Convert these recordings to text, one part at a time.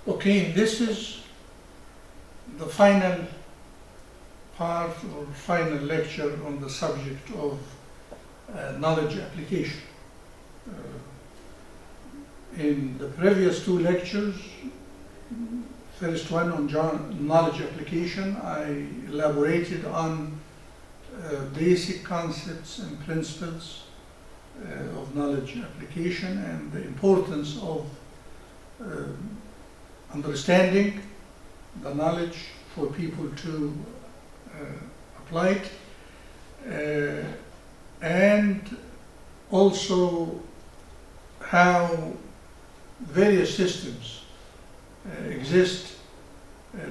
Okay, this is the final part or final lecture on the subject of knowledge application. In the previous two lectures, first one on knowledge application, I elaborated on basic concepts and principles of knowledge application and the importance of understanding the knowledge for people to apply it, and also how various systems exist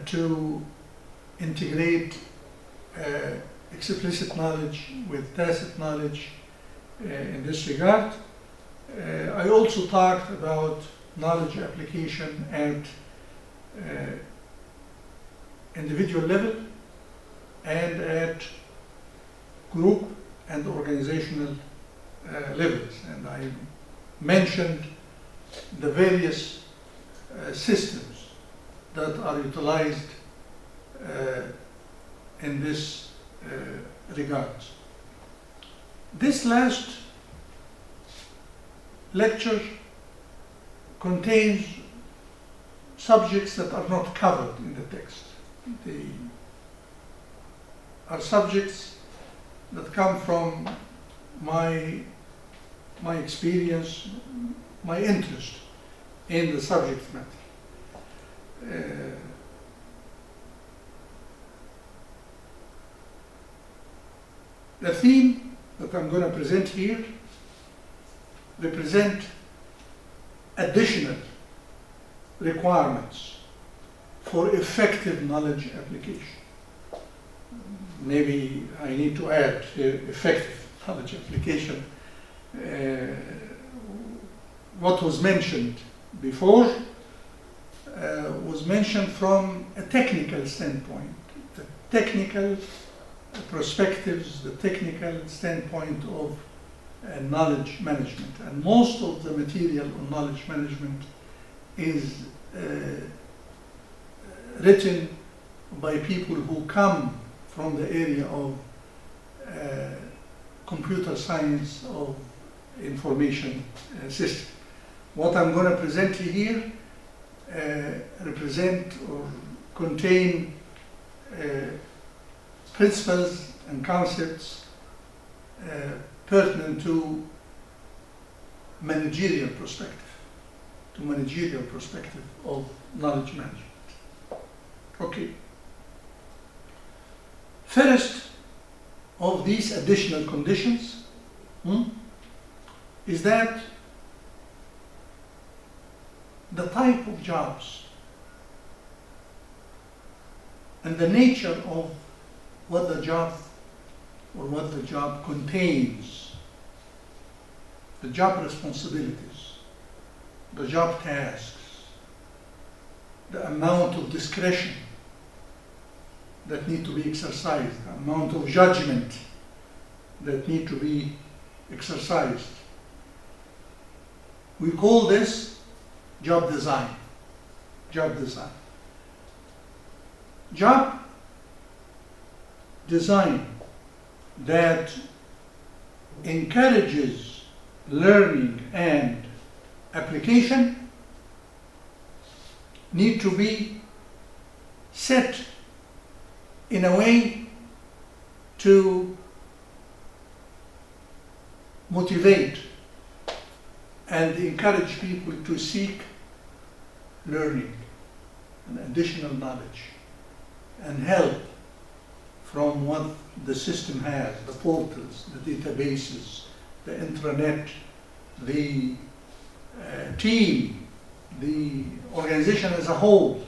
to integrate explicit knowledge with tacit knowledge in this regard. I also talked about knowledge application at individual level and at group and organizational levels, and I mentioned the various systems that are utilized in this regard. This last lecture contains subjects that are not covered in the text. They are subjects that come from my experience, my interest in the subject matter. The theme that I'm going to present here represent additional requirements for effective knowledge application. Maybe I need to add here effective knowledge application. What was mentioned before was mentioned from a technical standpoint, the technical perspectives, the technical standpoint of knowledge management. And most of the material on knowledge management is written by people who come from the area of computer science, of information system. What I'm going to present you here represent or contain principles and concepts pertinent to managerial perspective of knowledge management. Okay. First of these additional conditions is that the type of jobs and the nature of what the job contains, the job responsibilities, the job tasks, the amount of discretion that need to be exercised, the amount of judgment that need to be exercised. We call this job design. Job design. Job design that encourages learning and application need to be set in a way to motivate and encourage people to seek learning and additional knowledge and help from what the system has, the portals, the databases, the intranet, the team, the organization as a whole.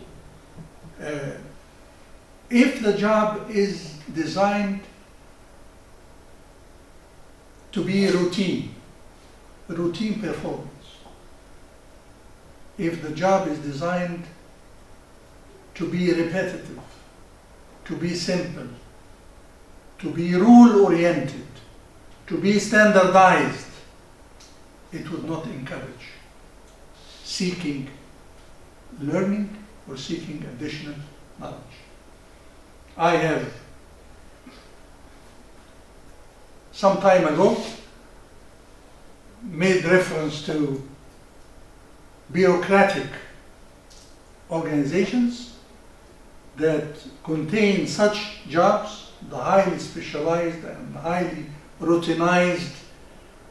If the job is designed to be routine performance, if the job is designed to be repetitive, to be simple, to be rule-oriented, to be standardized, it would not encourage seeking learning or seeking additional knowledge. I have some time ago made reference to bureaucratic organizations that contain such jobs, the highly specialized and highly routinized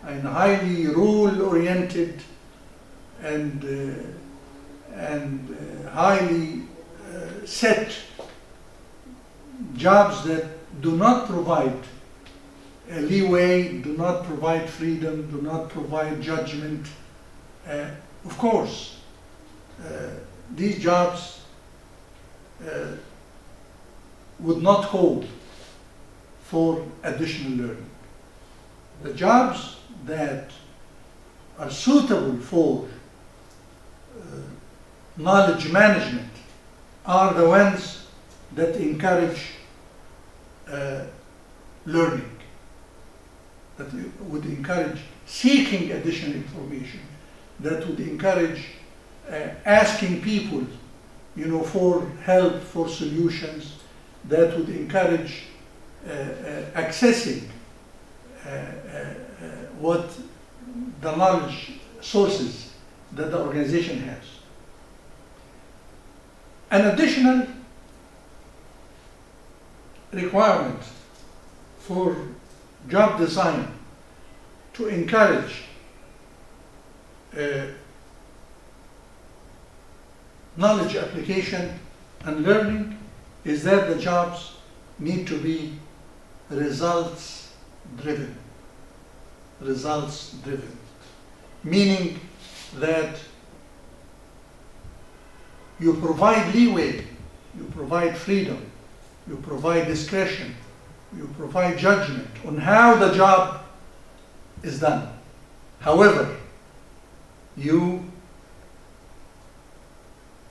and highly rule-oriented and highly set jobs that do not provide leeway, do not provide freedom, do not provide judgment. Of course, these jobs would not call for additional learning. The jobs that are suitable for knowledge management are the ones that encourage learning, that would encourage seeking additional information, that would encourage asking people, for help, for solutions, that would encourage accessing what the knowledge sources that the organization has. An additional requirement for job design to encourage knowledge application and learning is that the jobs need to be results driven. Results driven. Meaning that you provide leeway, you provide freedom, you provide discretion, you provide judgment on how the job is done. However, you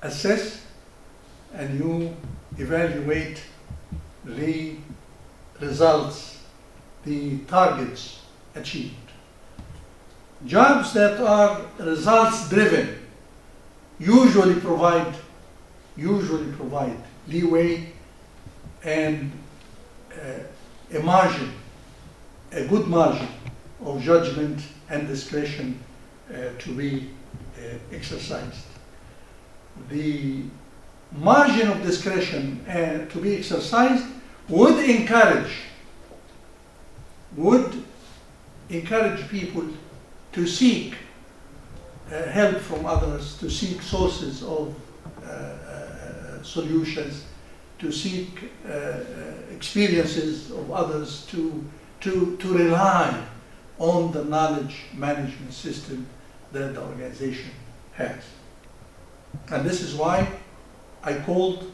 assess and you evaluate the results, the targets achieved. Jobs that are results driven usually provide leeway and a margin, a good margin of judgment and discretion to be exercised. The margin of discretion to be exercised would encourage people to seek help from others, to seek sources of solutions, to seek experiences of others, to rely on the knowledge management system that the organization has. And this is why I called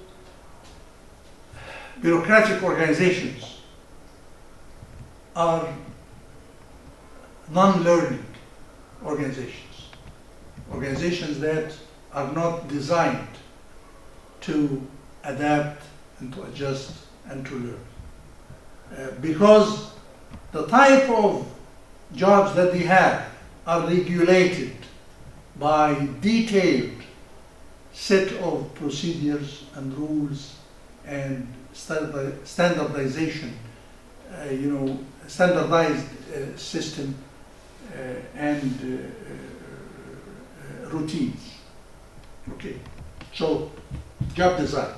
bureaucratic organizations are non-learning organizations. Organizations that are not designed to adapt and to adjust and to learn. Because the type of jobs that they have are regulated by detailed set of procedures and rules and standardization, standardized system and routines. Okay, so job design.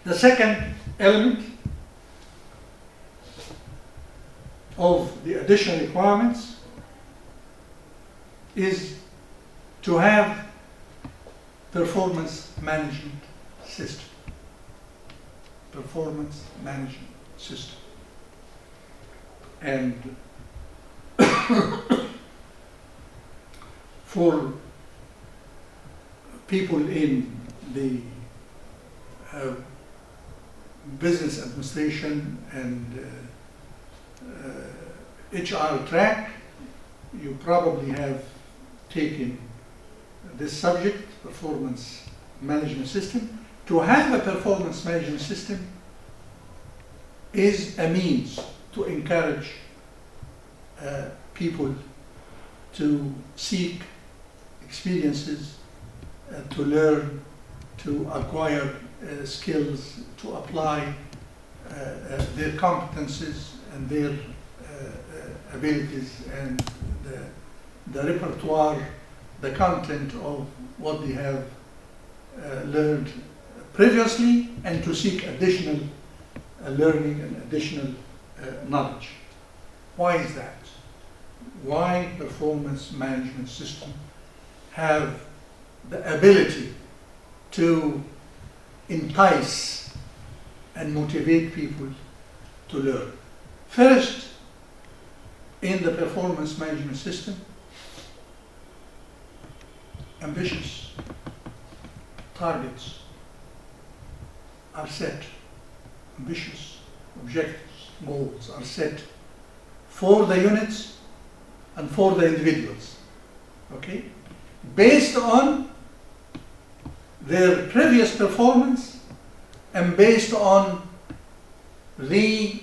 The second element of the additional requirements is to have performance management system. Performance management system. And for people in the business administration and HR track, you probably have taken this subject, performance management system. To have a performance management system is a means to encourage people to seek experiences to learn, to acquire skills, to apply their competences and their abilities and the repertoire, the content of what they have learned previously, and to seek additional learning and additional knowledge. Why is that? Why performance management system have the ability to entice and motivate people to learn? First, in the performance management system, ambitious targets are set, ambitious objectives, goals are set for the units and for the individuals, okay? Based on their previous performance and based on the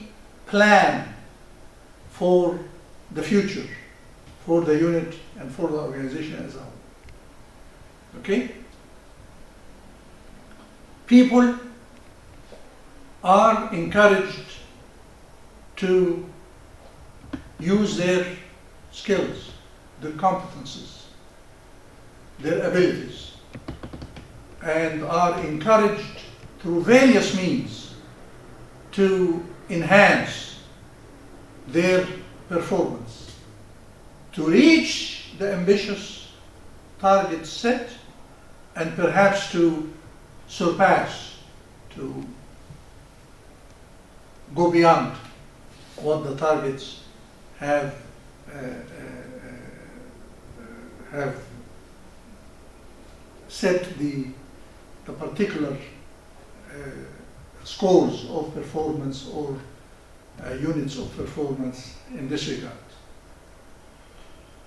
plan for the future, for the unit and for the organization as a whole. Okay? People are encouraged to use their skills, their competences, their abilities, and are encouraged through various means to enhance their performance, to reach the ambitious targets set, and perhaps to surpass, to go beyond what the targets have set the particular scores of performance or units of performance in this regard.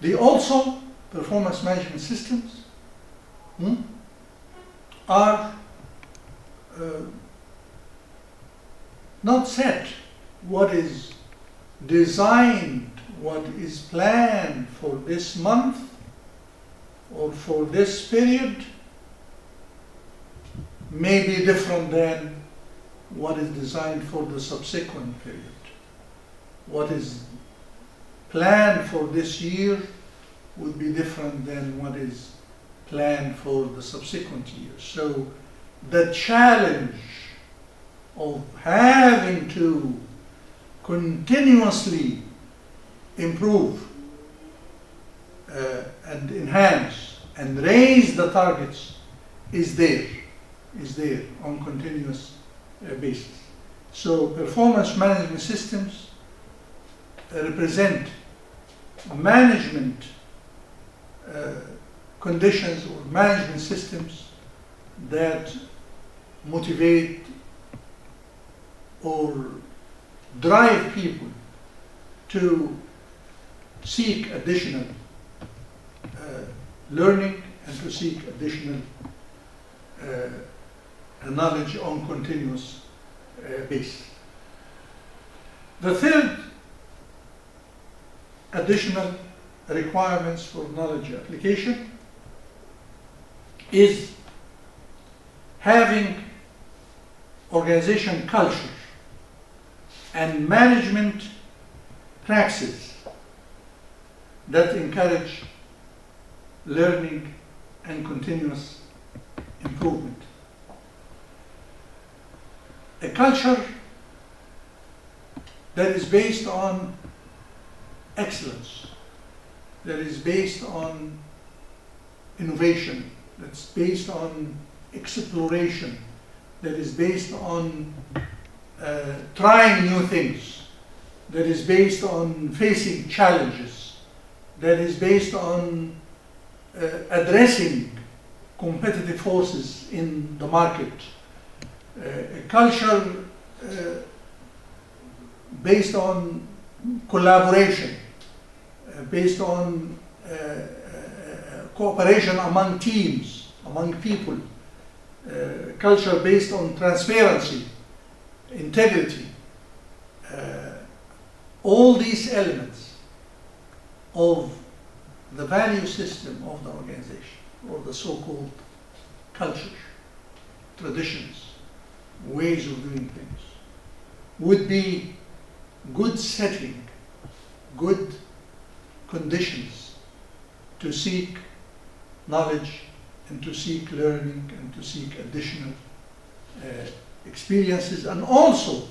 They also, performance management systems, are not set what is designed, what is planned for this month or for this period may be different than what is designed for the subsequent period. What is planned for this year would be different than what is planned for the subsequent years. So the challenge of having to continuously improve and enhance and raise the targets is there on continuous basis. So performance management systems represent management conditions or management systems that motivate or drive people to seek additional learning and to seek additional knowledge on continuous basis. The third additional requirements for knowledge application is having organization culture and management practices that encourage learning and continuous improvement. A culture that is based on excellence, that is based on innovation, that's based on exploration, that is based on trying new things, that is based on facing challenges, that is based on addressing competitive forces in the market. A culture based on collaboration, based on cooperation among teams, among people, culture based on transparency, integrity. All these elements of the value system of the organization, or the so-called culture, traditions, ways of doing things, would be good setting, good conditions to seek knowledge and to seek learning and to seek additional experiences, and also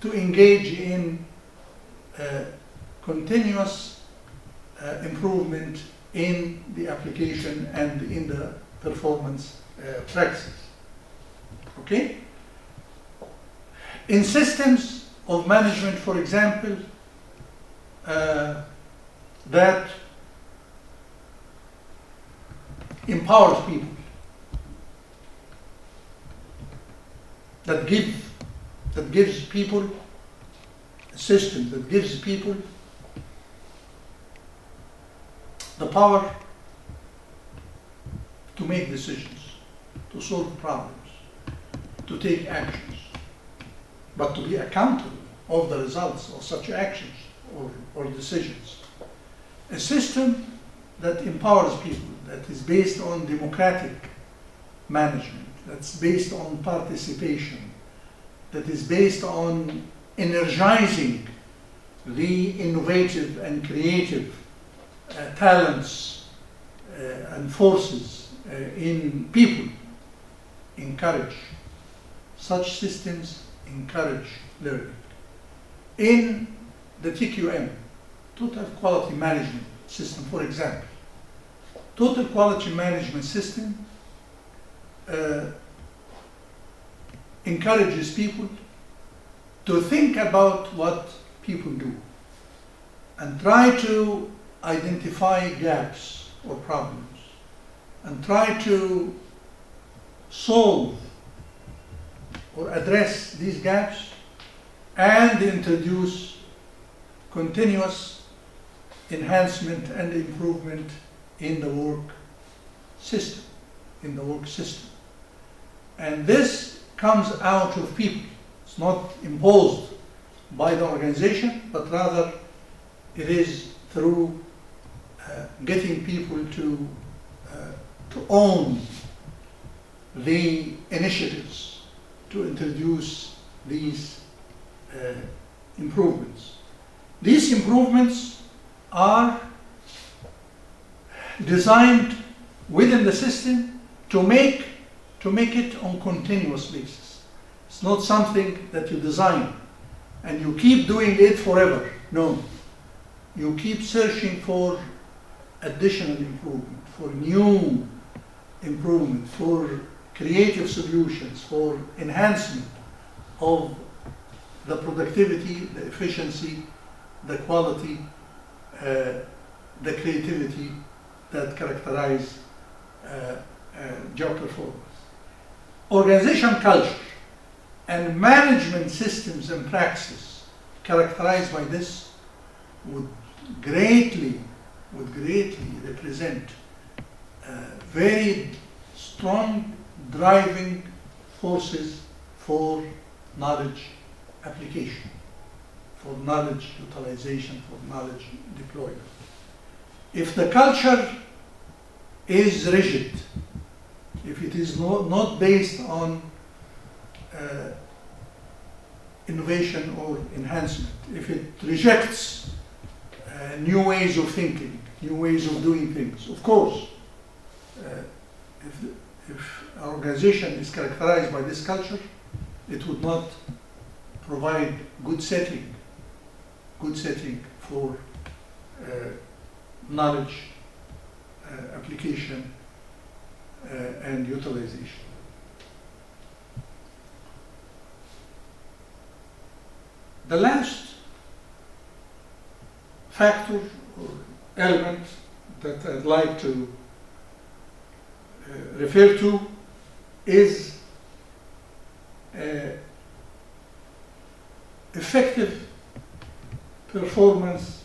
to engage in continuous improvement in the application and in the performance practices. Okay? In systems of management, for example, that empowers people, that gives people a system, that gives people the power to make decisions, to solve problems, to take actions, but to be accountable of the results of such actions or decisions. A system that empowers people, that is based on democratic management, that's based on participation, that is based on energizing the innovative and creative talents and forces in people, such systems encourage learning. In the TQM, Total Quality Management System, for example, Total Quality Management System encourages people to think about what people do and try to identify gaps or problems and try to solve or address these gaps and introduce continuous enhancement and improvement in the work system, And this comes out of people. It's not imposed by the organization, but rather it is through getting people to own the initiatives to introduce these improvements. These improvements are designed within the system to make it on continuous basis. It's not something that you design and you keep doing it forever. No. You keep searching for additional improvement, for new improvement, for creative solutions, for enhancement of the productivity, the efficiency, the quality, the creativity that characterize job performance. Organization culture and management systems and practices characterized by this would greatly represent very strong driving forces for knowledge application, for knowledge utilization, for knowledge deployment. If the culture is rigid, if it is not based on innovation or enhancement, if it rejects new ways of thinking, new ways of doing things, of course, if our organization is characterized by this culture, it would not provide good setting for knowledge application and utilization. The last factor or element that I'd like to refer to is effective performance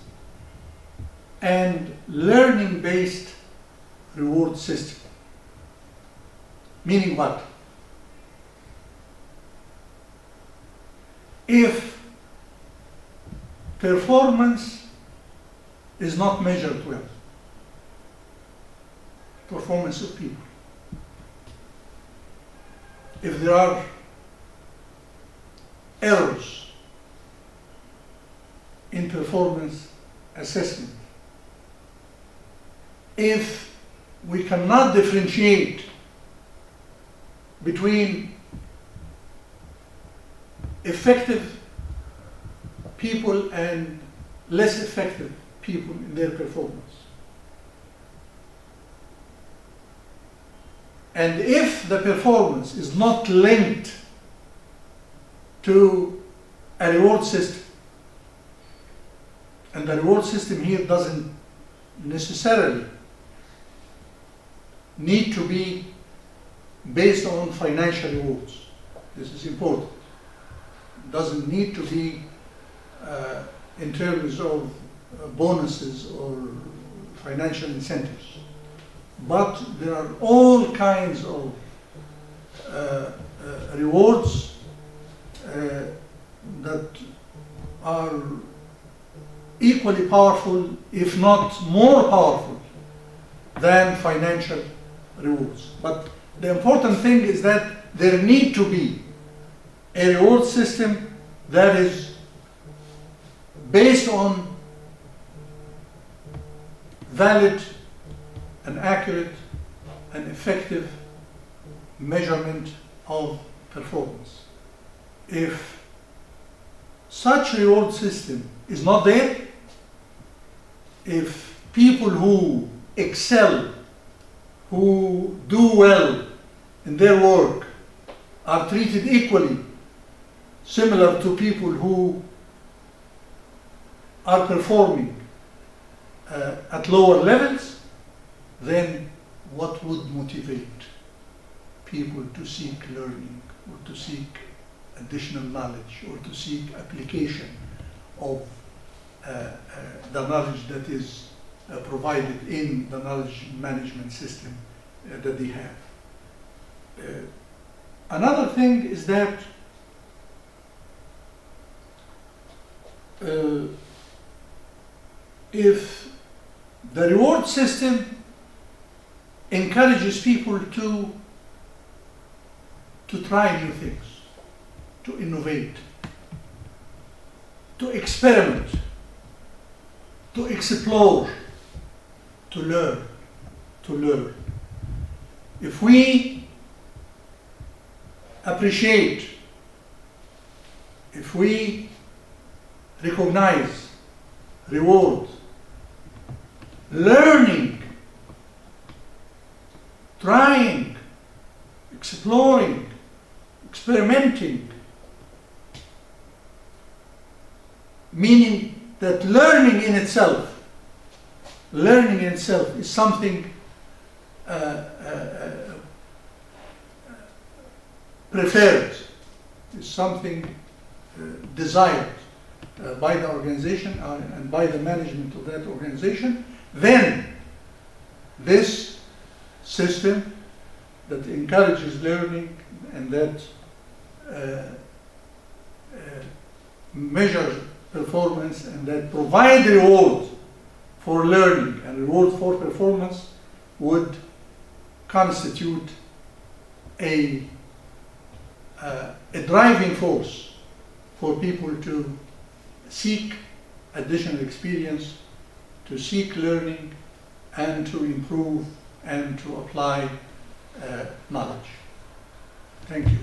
and learning-based reward system. Meaning what? If performance is not measured well, performance of people, if there are errors in performance assessment, if we cannot differentiate between effective people and less effective people in their performance. And if the performance is not linked to a reward system, and the reward system here doesn't necessarily need to be based on financial rewards. This is important. It doesn't need to be in terms of bonuses or financial incentives. But there are all kinds of rewards that are equally powerful, if not more powerful, than financial rewards. But the important thing is that there need to be a reward system that is based on valid and accurate and effective measurement of performance. If such reward system is not there, if people who excel, who do well in their work, are treated equally, similar to people who are performing at lower levels, then what would motivate people to seek learning or to seek additional knowledge or to seek application of the knowledge that is provided in the knowledge management system that they have? Another thing is that if the reward system encourages people to try new things, to innovate, to experiment, to explore, to learn. If we appreciate, if we recognize, reward, learning, trying, exploring, experimenting, meaning that learning in itself is something preferred, is something desired by the organization and by the management of that organization, then this system that encourages learning and that measures performance and that provide reward for learning and reward for performance would constitute a driving force for people to seek additional experience, to seek learning, and to improve and to apply knowledge. Thank you.